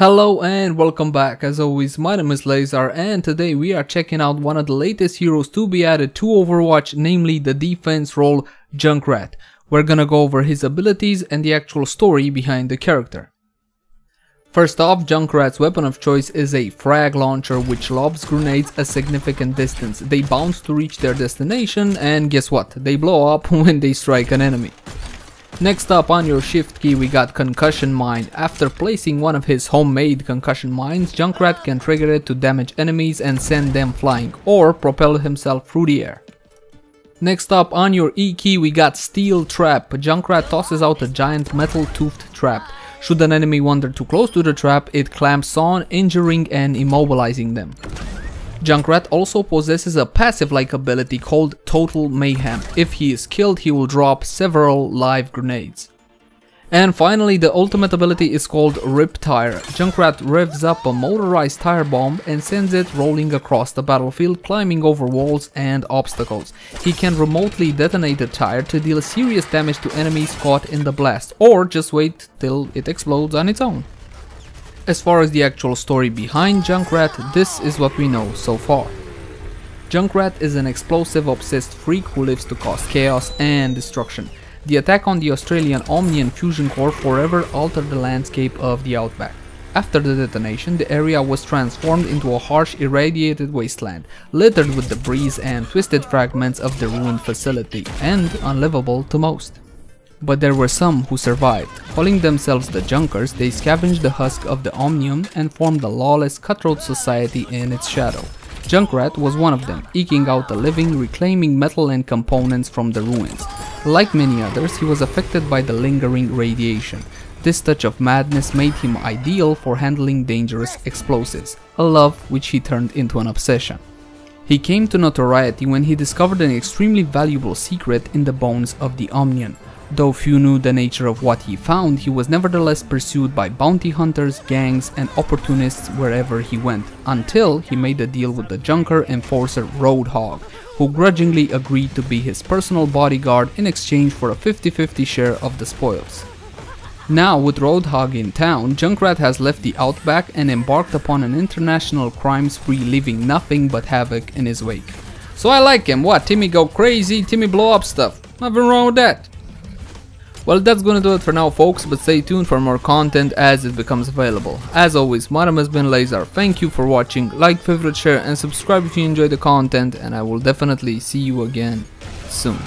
Hello and welcome back. As always, my name is Lazar and today we are checking out one of the latest heroes to be added to Overwatch, namely the defense role Junkrat. We're gonna go over his abilities and the actual story behind the character. First off, Junkrat's weapon of choice is a frag launcher which lobs grenades a significant distance. They bounce to reach their destination and guess what? They blow up when they strike an enemy. Next up on your shift key we got Concussion Mine. After placing one of his homemade Concussion Mines, Junkrat can trigger it to damage enemies and send them flying or propel himself through the air. Next up on your E key we got Steel Trap. Junkrat tosses out a giant metal toothed trap. Should an enemy wander too close to the trap, it clamps on, injuring and immobilizing them. Junkrat also possesses a passive-like ability called Total Mayhem. If he is killed, he will drop several live grenades. And finally, the ultimate ability is called Rip Tire. Junkrat revs up a motorized tire bomb and sends it rolling across the battlefield, climbing over walls and obstacles. He can remotely detonate a tire to deal serious damage to enemies caught in the blast, or just wait till it explodes on its own. As far as the actual story behind Junkrat, this is what we know so far. Junkrat is an explosive-obsessed freak who lives to cause chaos and destruction. The attack on the Australian Omnian fusion core forever altered the landscape of the Outback. After the detonation, the area was transformed into a harsh, irradiated wasteland, littered with debris and twisted fragments of the ruined facility, and unlivable to most. But there were some who survived. Calling themselves the Junkers, they scavenged the husk of the Omnium and formed a lawless, cutthroat society in its shadow. Junkrat was one of them, eking out a living, reclaiming metal and components from the ruins. Like many others, he was affected by the lingering radiation. This touch of madness made him ideal for handling dangerous explosives, a love which he turned into an obsession. He came to notoriety when he discovered an extremely valuable secret in the bones of the Omnian. Though few knew the nature of what he found, he was nevertheless pursued by bounty hunters, gangs and opportunists wherever he went, until he made a deal with the Junker enforcer Roadhog, who grudgingly agreed to be his personal bodyguard in exchange for a 50-50 share of the spoils. Now with Roadhog in town, Junkrat has left the Outback and embarked upon an international crime spree, leaving nothing but havoc in his wake. So I like him. What, Timmy go crazy, Timmy blow up stuff. Nothing wrong with that. Well, that's gonna do it for now folks, but stay tuned for more content as it becomes available. As always, my name has been Lazar. Thank you for watching, like, favorite, share and subscribe if you enjoy the content, and I will definitely see you again soon.